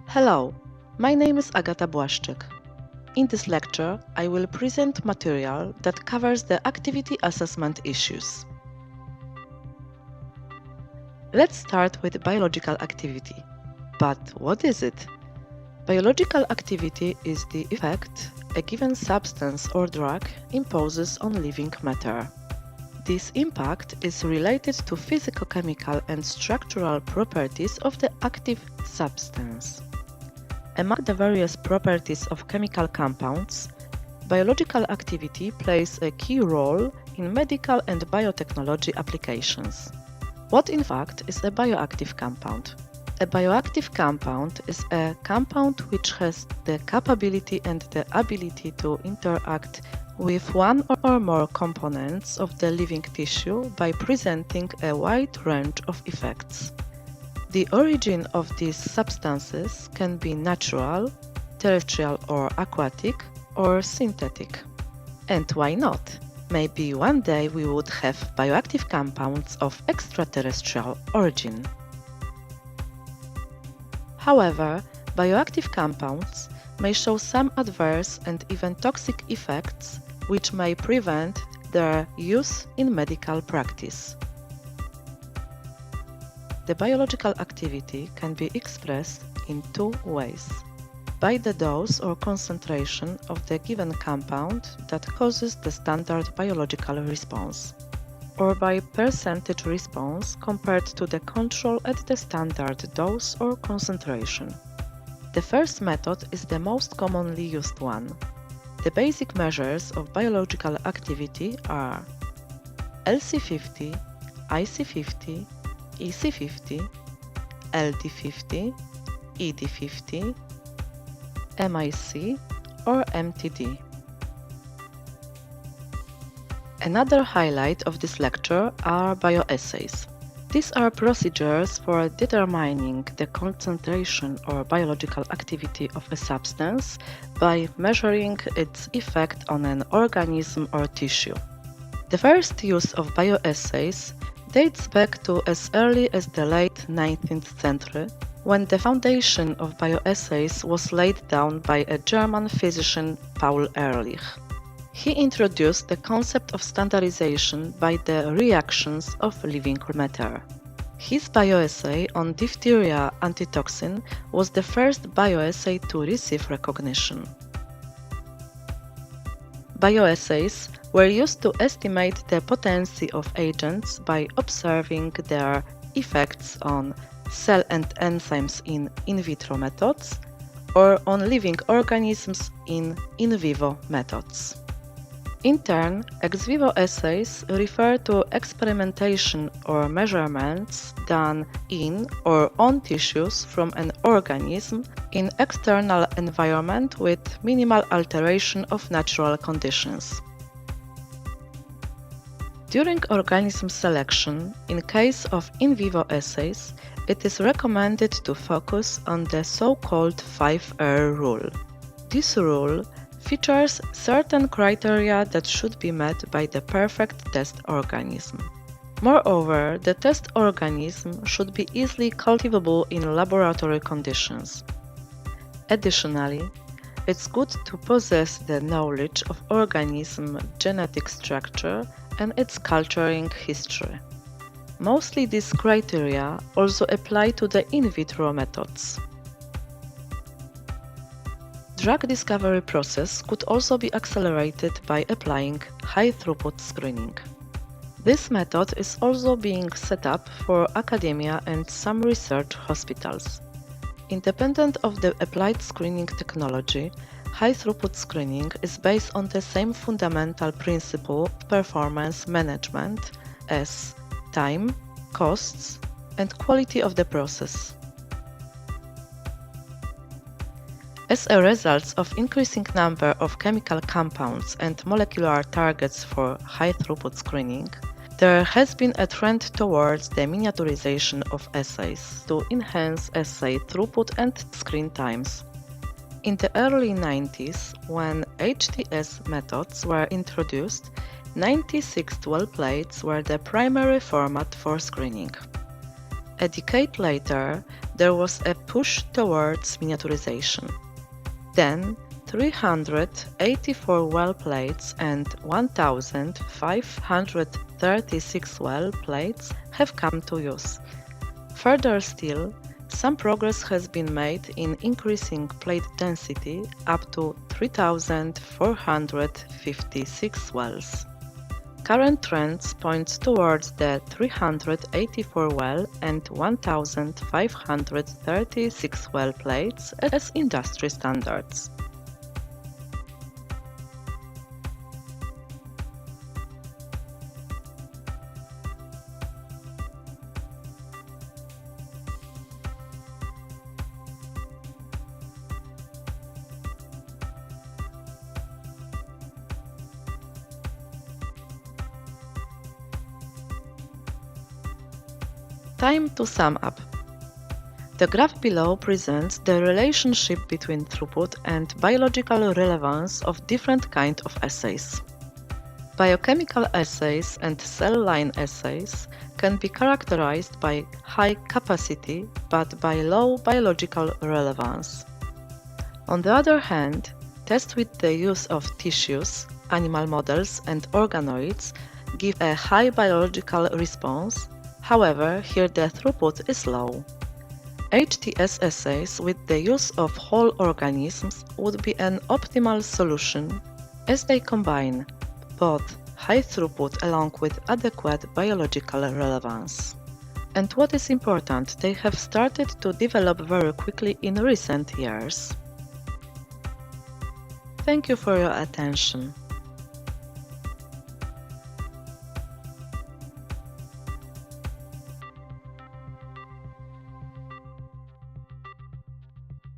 Hello, my name is Agata Błaszczyk. In this lecture, I will present material that covers the activity assessment issues. Let's start with biological activity. But what is it? Biological activity is the effect a given substance or drug imposes on living matter. This impact is related to physicochemical and structural properties of the active substance. Among the various properties of chemical compounds, biological activity plays a key role in medical and biotechnology applications. What in fact is a bioactive compound? A bioactive compound is a compound which has the capability and the ability to interact with one or more components of the living tissue by presenting a wide range of effects. The origin of these substances can be natural, terrestrial or aquatic, or synthetic. And why not? Maybe one day we would have bioactive compounds of extraterrestrial origin. However, bioactive compounds may show some adverse and even toxic effects which may prevent their use in medical practice. The biological activity can be expressed in two ways: by the dose or concentration of the given compound that causes the standard biological response, or by percentage response compared to the control at the standard dose or concentration. The first method is the most commonly used one. The basic measures of biological activity are LC50, IC50, EC50, LD50, ED50, MIC, or MTD. Another highlight of this lecture are bioassays. These are procedures for determining the concentration or biological activity of a substance by measuring its effect on an organism or tissue. The first use of bioassays dates back to as early as the late 19th century, when the foundation of bioassays was laid down by a German physician, Paul Ehrlich. He introduced the concept of standardization by the reactions of living matter. His bioassay on diphtheria antitoxin was the first bioassay to receive recognition. Bioassays were used to estimate the potency of agents by observing their effects on cell and enzymes in vitro methods or on living organisms in vivo methods. In turn, ex vivo assays refer to experimentation or measurements done in or on tissues from an organism in external environment with minimal alteration of natural conditions. During organism selection, in case of in vivo assays, it is recommended to focus on the so-called 5R rule. This rule features certain criteria that should be met by the perfect test organism. Moreover, the test organism should be easily cultivable in laboratory conditions. Additionally, it's good to possess the knowledge of organism genetic structure and its culturing history. Mostly these criteria also apply to the in vitro methods. Drug discovery process could also be accelerated by applying high-throughput screening. This method is also being set up for academia and some research hospitals. Independent of the applied screening technology, high-throughput screening is based on the same fundamental principle of performance management as time, costs, and quality of the process. As a result of increasing number of chemical compounds and molecular targets for high-throughput screening, there has been a trend towards the miniaturization of assays to enhance assay throughput and screen times. In the early 90s, when HTS methods were introduced, 96 dwell plates were the primary format for screening. A decade later, there was a push towards miniaturization. Then, 384 well plates and 1,536 well plates have come to use. Further still, some progress has been made in increasing plate density up to 3,456 wells. Current trends point towards the 384 well and 1,536 well plates as industry standards. Time to sum up. The graph below presents the relationship between throughput and biological relevance of different kinds of assays. Biochemical assays and cell line assays can be characterized by high capacity but by low biological relevance. On the other hand, tests with the use of tissues, animal models, and organoids give a high biological response. However, here the throughput is low. HTS assays with the use of whole organisms would be an optimal solution as they combine both high throughput along with adequate biological relevance. And what is important, they have started to develop very quickly in recent years. Thank you for your attention.